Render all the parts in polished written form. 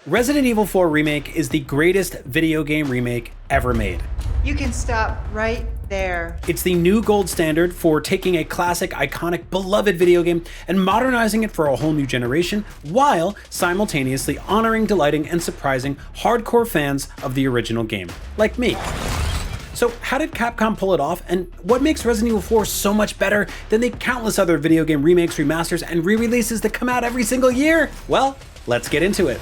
Resident Evil 4 Remake is the greatest video game remake ever made. You can stop right there. It's the new gold standard for taking a classic, iconic, beloved video game and modernizing it for a whole new generation, while simultaneously honoring, delighting, and surprising hardcore fans of the original game, like me. So how did Capcom pull it off, and what makes Resident Evil 4 so much better than the countless other video game remakes, remasters, and re-releases that come out every single year? Well, let's get into it.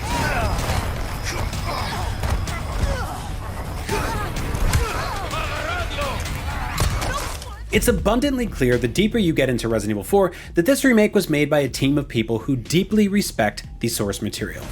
It's abundantly clear the deeper you get into Resident Evil 4 that this remake was made by a team of people who deeply respect the source material.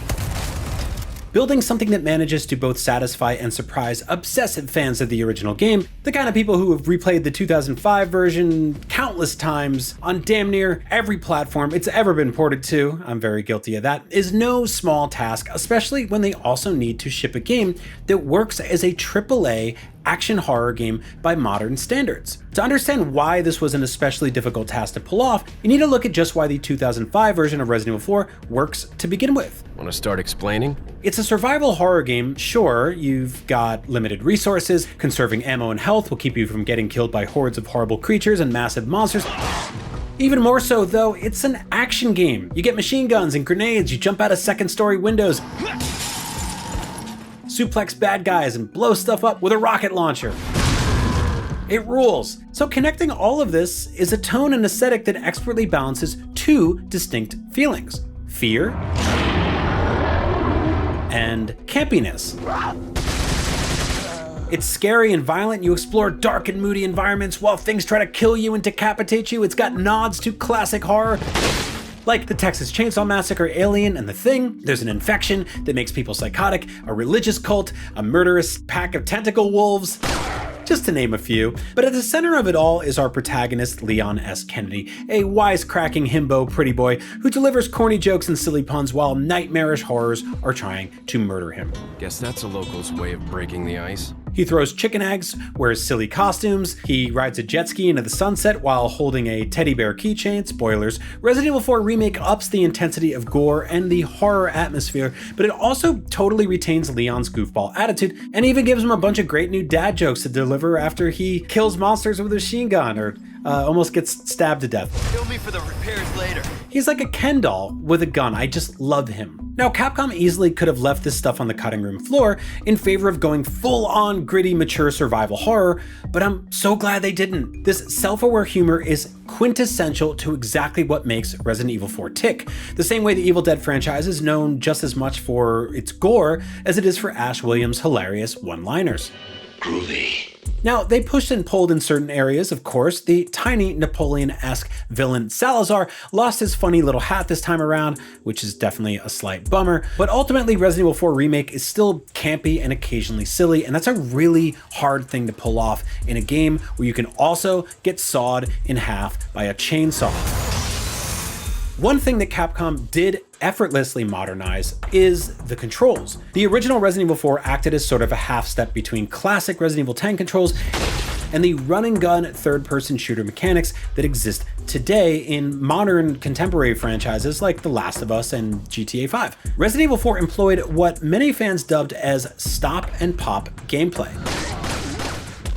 Building something that manages to both satisfy and surprise obsessive fans of the original game, the kind of people who have replayed the 2005 version countless times on damn near every platform it's ever been ported to, I'm very guilty of that, is no small task, especially when they also need to ship a game that works as a AAA action horror game by modern standards. To understand why this was an especially difficult task to pull off, you need to look at just why the 2005 version of Resident Evil 4 works to begin with. Want to start explaining? It's a survival horror game. Sure, you've got limited resources, conserving ammo and health will keep you from getting killed by hordes of horrible creatures and massive monsters. Even more so though, it's an action game. You get machine guns and grenades, you jump out of second-story windows, suplex bad guys, and blow stuff up with a rocket launcher. It rules. So connecting all of this is a tone and aesthetic that expertly balances two distinct feelings: fear and campiness. It's scary and violent, you explore dark and moody environments while things try to kill you and decapitate you. It's got nods to classic horror, like the Texas Chainsaw Massacre, Alien, and The Thing. There's an infection that makes people psychotic, a religious cult, a murderous pack of tentacle wolves, just to name a few. But at the center of it all is our protagonist, Leon S. Kennedy, a wisecracking himbo pretty boy who delivers corny jokes and silly puns while nightmarish horrors are trying to murder him. Guess that's a local's way of breaking the ice. He throws chicken eggs, wears silly costumes, he rides a jet ski into the sunset while holding a teddy bear keychain. Spoilers. Resident Evil 4 Remake ups the intensity of gore and the horror atmosphere, but it also totally retains Leon's goofball attitude and even gives him a bunch of great new dad jokes to deliver after he kills monsters with a machine gun or almost gets stabbed to death. Kill me for the repairs later. He's like a Ken doll with a gun. I just love him. Now, Capcom easily could have left this stuff on the cutting room floor in favor of going full-on gritty, mature survival horror, but I'm so glad they didn't. This self-aware humor is quintessential to exactly what makes Resident Evil 4 tick. The same way the Evil Dead franchise is known just as much for its gore as it is for Ash Williams' hilarious one-liners. Groovy. Now, they pushed and pulled in certain areas, of course. The tiny Napoleon-esque villain Salazar lost his funny little hat this time around, which is definitely a slight bummer, but ultimately Resident Evil 4 Remake is still campy and occasionally silly, and that's a really hard thing to pull off in a game where you can also get sawed in half by a chainsaw. One thing that Capcom did effortlessly modernize is the controls. The original Resident Evil 4 acted as sort of a half step between classic Resident Evil 10 controls and the run-and-gun third-person shooter mechanics that exist today in modern contemporary franchises like The Last of Us and GTA 5. Resident Evil 4 employed what many fans dubbed as stop-and-pop gameplay.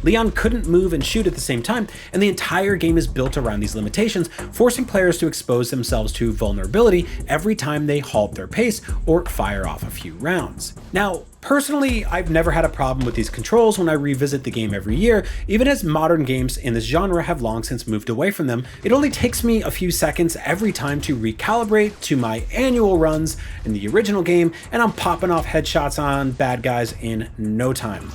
Leon couldn't move and shoot at the same time, and the entire game is built around these limitations, forcing players to expose themselves to vulnerability every time they halt their pace or fire off a few rounds. Now, personally, I've never had a problem with these controls when I revisit the game every year, even as modern games in this genre have long since moved away from them. It only takes me a few seconds every time to recalibrate to my annual runs in the original game, and I'm popping off headshots on bad guys in no time.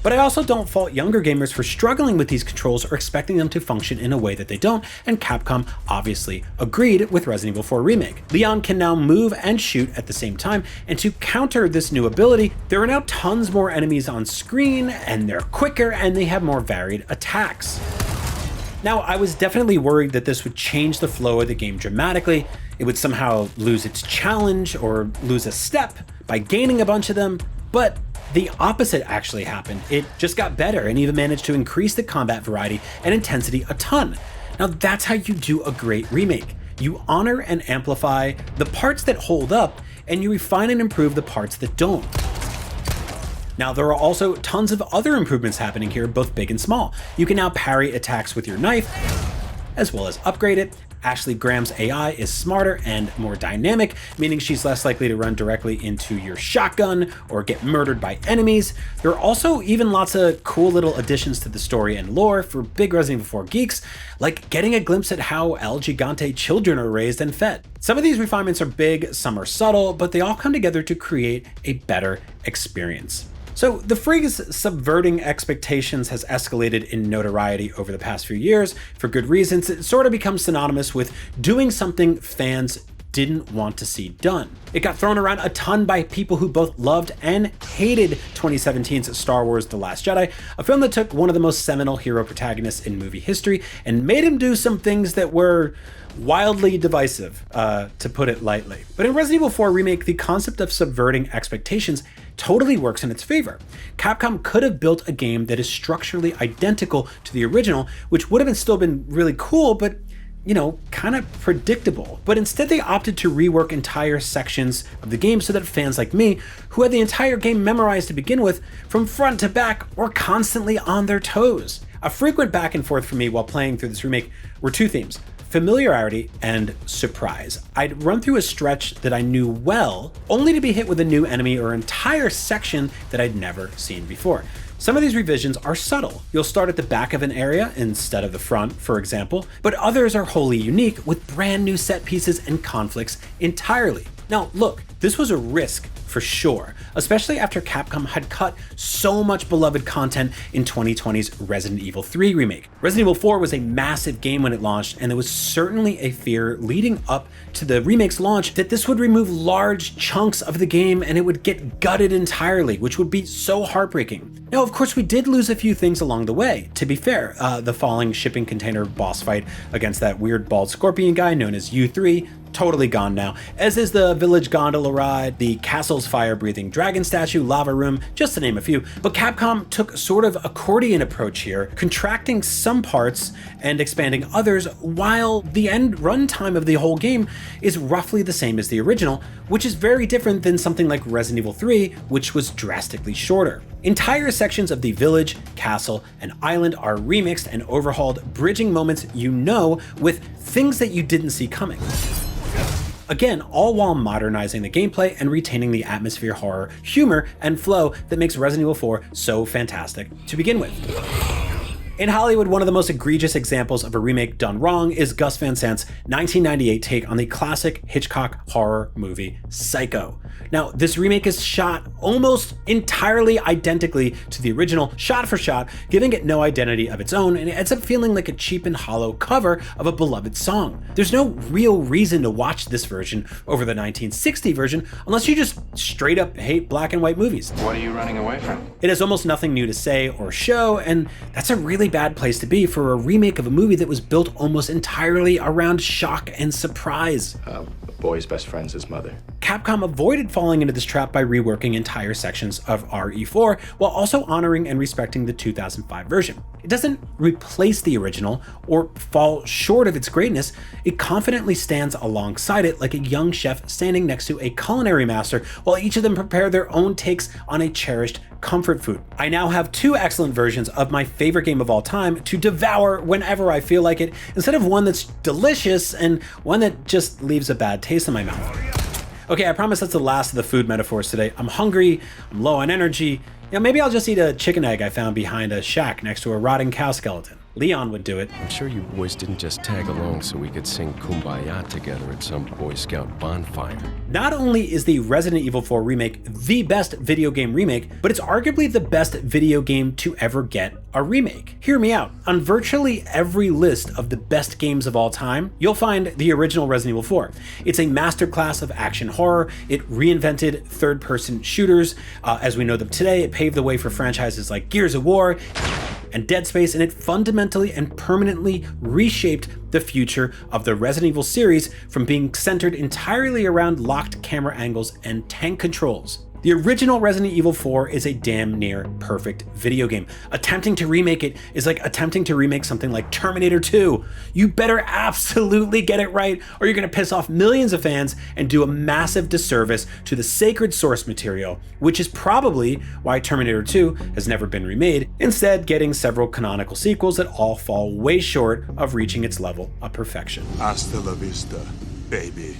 But I also don't fault younger gamers for struggling with these controls or expecting them to function in a way that they don't, and Capcom obviously agreed with Resident Evil 4 Remake. Leon can now move and shoot at the same time, and to counter this new ability, there are now tons more enemies on screen, and they're quicker, and they have more varied attacks. Now, I was definitely worried that this would change the flow of the game dramatically. It would somehow lose its challenge or lose a step by gaining a bunch of them, but the opposite actually happened. It just got better and even managed to increase the combat variety and intensity a ton. Now that's how you do a great remake. You honor and amplify the parts that hold up and you refine and improve the parts that don't. Now, there are also tons of other improvements happening here, both big and small. You can now parry attacks with your knife, as well as upgrade it. Ashley Graham's AI is smarter and more dynamic, meaning she's less likely to run directly into your shotgun or get murdered by enemies. There are also even lots of cool little additions to the story and lore for big Resident Evil 4 geeks, like getting a glimpse at how El Gigante children are raised and fed. Some of these refinements are big, some are subtle, but they all come together to create a better experience. So the phrase subverting expectations has escalated in notoriety over the past few years for good reasons. It sort of becomes synonymous with doing something fans didn't want to see done. It got thrown around a ton by people who both loved and hated 2017's Star Wars The Last Jedi, a film that took one of the most seminal hero protagonists in movie history and made him do some things that were wildly divisive, to put it lightly. But in Resident Evil 4 Remake, the concept of subverting expectations totally works in its favor. Capcom could have built a game that is structurally identical to the original, which would have still been really cool, but you know, kind of predictable. But instead they opted to rework entire sections of the game so that fans like me, who had the entire game memorized to begin with, from front to back, were constantly on their toes. A frequent back and forth for me while playing through this remake were two themes: familiarity and surprise. I'd run through a stretch that I knew well, only to be hit with a new enemy or entire section that I'd never seen before. Some of these revisions are subtle. You'll start at the back of an area instead of the front, for example, but others are wholly unique with brand new set pieces and conflicts entirely. Now, look, this was a risk for sure, especially after Capcom had cut so much beloved content in 2020's Resident Evil 3 remake. Resident Evil 4 was a massive game when it launched, and there was certainly a fear leading up to the remake's launch that this would remove large chunks of the game and it would get gutted entirely, which would be so heartbreaking. Now, of course, we did lose a few things along the way. To be fair, the falling shipping container boss fight against that weird bald scorpion guy known as U3, totally gone now, as is the village gondola ride, the castle's fire-breathing dragon statue, lava room, just to name a few. But Capcom took sort of accordion approach here, contracting some parts and expanding others, while the end runtime of the whole game is roughly the same as the original, which is very different than something like Resident Evil 3, which was drastically shorter. Entire sections of the village, castle, and island are remixed and overhauled, bridging moments you know with things that you didn't see coming. Again, all while modernizing the gameplay and retaining the atmosphere, horror, humor, and flow that makes Resident Evil 4 so fantastic to begin with. In Hollywood, one of the most egregious examples of a remake done wrong is Gus Van Sant's 1998 take on the classic Hitchcock horror movie Psycho. Now, this remake is shot almost entirely identically to the original, shot for shot, giving it no identity of its own, and it ends up feeling like a cheap and hollow cover of a beloved song. There's no real reason to watch this version over the 1960 version unless you just straight up hate black and white movies. What are you running away from? It has almost nothing new to say or show, and that's a really bad place to be for a remake of a movie that was built almost entirely around shock and surprise. A boy's best friend's his mother. Capcom avoided falling into this trap by reworking entire sections of RE4 while also honoring and respecting the 2005 version. It doesn't replace the original or fall short of its greatness. It confidently stands alongside it like a young chef standing next to a culinary master while each of them prepare their own takes on a cherished comfort food. I now have two excellent versions of my favorite game of all time to devour whenever I feel like it, instead of one that's delicious and one that just leaves a bad taste in my mouth. Okay, I promise that's the last of the food metaphors today. I'm hungry, I'm low on energy. Maybe I'll just eat a chicken egg I found behind a shack next to a rotting cow skeleton. Leon would do it. I'm sure you boys didn't just tag along so we could sing Kumbaya together at some Boy Scout bonfire. Not only is the Resident Evil 4 remake the best video game remake, but it's arguably the best video game to ever get a remake. Hear me out. On virtually every list of the best games of all time, you'll find the original Resident Evil 4. It's a masterclass of action horror. It reinvented third-person shooters as we know them today. It paved the way for franchises like Gears of War and Dead Space, and it fundamentally and permanently reshaped the future of the Resident Evil series from being centered entirely around locked camera angles and tank controls. The original Resident Evil 4 is a damn near perfect video game. Attempting to remake it is like attempting to remake something like Terminator 2. You better absolutely get it right, or you're gonna piss off millions of fans and do a massive disservice to the sacred source material, which is probably why Terminator 2 has never been remade, instead getting several canonical sequels that all fall way short of reaching its level of perfection. Hasta la vista, baby.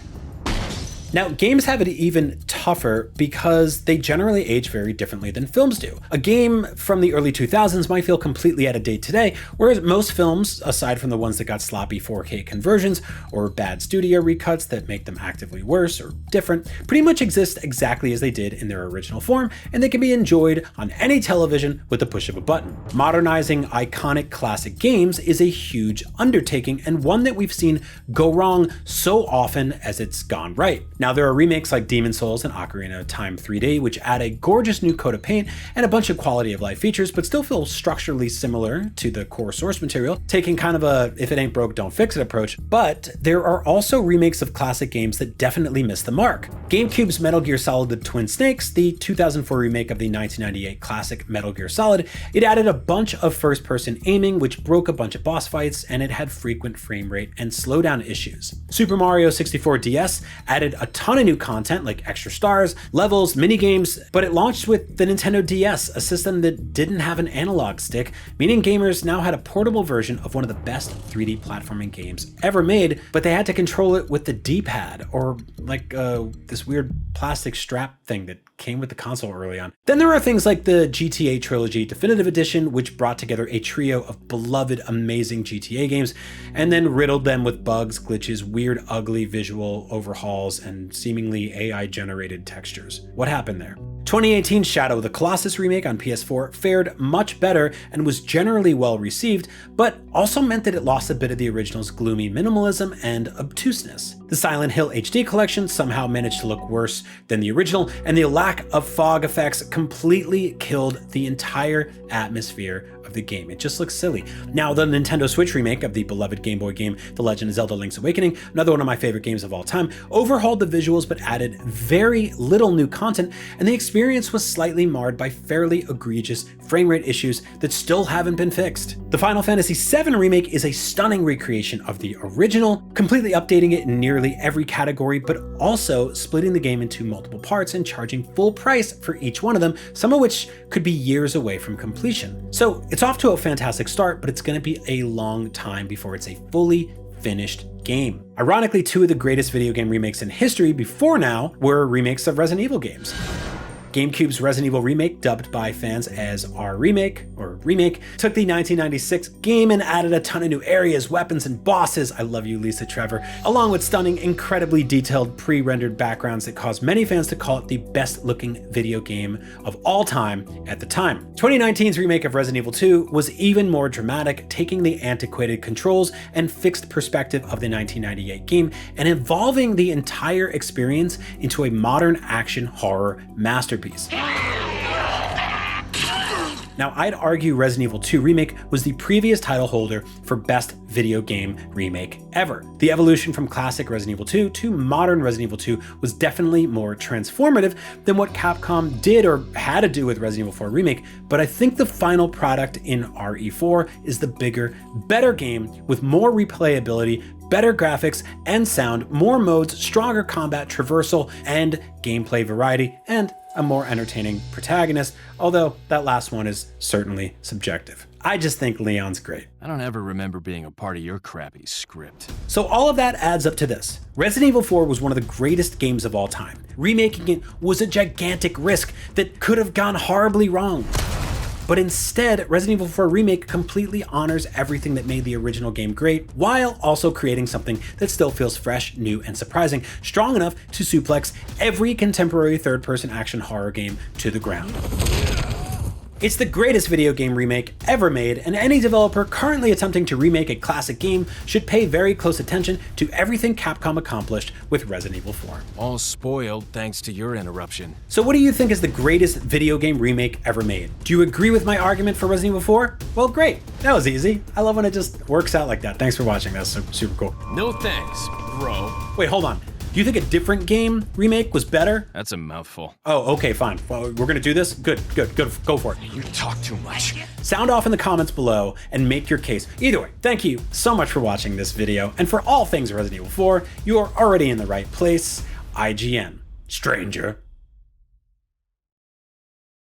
Now, games have it even tougher because they generally age very differently than films do. A game from the early 2000s might feel completely out of date today, whereas most films, aside from the ones that got sloppy 4K conversions or bad studio recuts that make them actively worse or different, pretty much exist exactly as they did in their original form, and they can be enjoyed on any television with the push of a button. Modernizing iconic classic games is a huge undertaking, and one that we've seen go wrong so often as it's gone right. Now, there are remakes like Demon's Souls and Ocarina of Time 3D, which add a gorgeous new coat of paint and a bunch of quality of life features, but still feel structurally similar to the core source material, taking kind of a if it ain't broke, don't fix it approach. But there are also remakes of classic games that definitely miss the mark. GameCube's Metal Gear Solid: The Twin Snakes, the 2004 remake of the 1998 classic Metal Gear Solid, it added a bunch of first-person aiming, which broke a bunch of boss fights, and it had frequent frame rate and slowdown issues. Super Mario 64 DS added a ton of new content like extra stars, levels, minigames, but it launched with the Nintendo DS, a system that didn't have an analog stick, meaning gamers now had a portable version of one of the best 3D platforming games ever made, but they had to control it with the D-pad, or like this weird plastic strap thing that came with the console early on. Then there are things like the GTA Trilogy Definitive Edition, which brought together a trio of beloved, amazing GTA games, and then riddled them with bugs, glitches, weird, ugly visual overhauls, and seemingly AI-generated textures. What happened there? 2018 Shadow of the Colossus remake on PS4 fared much better and was generally well received, but also meant that it lost a bit of the original's gloomy minimalism and obtuseness. The Silent Hill HD collection somehow managed to look worse than the original, and the lack of fog effects completely killed the entire atmosphere of the game. It just looks silly. Now, the Nintendo Switch remake of the beloved Game Boy game, The Legend of Zelda: Link's Awakening, another one of my favorite games of all time, overhauled the visuals but added very little new content, and the experience was slightly marred by fairly egregious frame rate issues that still haven't been fixed. The Final Fantasy VII remake is a stunning recreation of the original, completely updating it in nearly every category, but also splitting the game into multiple parts and charging full price for each one of them, some of which could be years away from completion. So it's off to a fantastic start, but it's going to be a long time before it's a fully finished game. Ironically, two of the greatest video game remakes in history before now were remakes of Resident Evil games. GameCube's Resident Evil Remake, dubbed by fans as Remake, took the 1996 game and added a ton of new areas, weapons, and bosses. I love you, Lisa Trevor, along with stunning, incredibly detailed pre-rendered backgrounds that caused many fans to call it the best looking video game of all time at the time. 2019's remake of Resident Evil 2 was even more dramatic, taking the antiquated controls and fixed perspective of the 1998 game and evolving the entire experience into a modern action horror masterpiece. Now, I'd argue Resident Evil 2 Remake was the previous title holder for best video game remake ever. The evolution from classic Resident Evil 2 to modern Resident Evil 2 was definitely more transformative than what Capcom did or had to do with Resident Evil 4 Remake, but I think the final product in RE4 is the bigger, better game with more replayability, better graphics and sound, more modes, stronger combat traversal, and gameplay variety, and a more entertaining protagonist, although that last one is certainly subjective. I just think Leon's great. I don't ever remember being a part of your crappy script. So all of that adds up to this. Resident Evil 4 was one of the greatest games of all time. Remaking it was a gigantic risk that could have gone horribly wrong. But instead, Resident Evil 4 Remake completely honors everything that made the original game great, while also creating something that still feels fresh, new, and surprising, strong enough to suplex every contemporary third-person action horror game to the ground. It's the greatest video game remake ever made, and any developer currently attempting to remake a classic game should pay very close attention to everything Capcom accomplished with Resident Evil 4. All spoiled thanks to your interruption. So what do you think is the greatest video game remake ever made? Do you agree with my argument for Resident Evil 4? Well, great. That was easy. I love when it just works out like that. Thanks for watching. That's super cool. No thanks, bro. Wait, hold on. Do you think a different game remake was better? That's a mouthful. Oh, okay, fine. Well, we're gonna do this? Good, go for it. You talk too much. Sound off in the comments below and make your case. Either way, thank you so much for watching this video, and for all things Resident Evil 4, you are already in the right place. IGN. Stranger.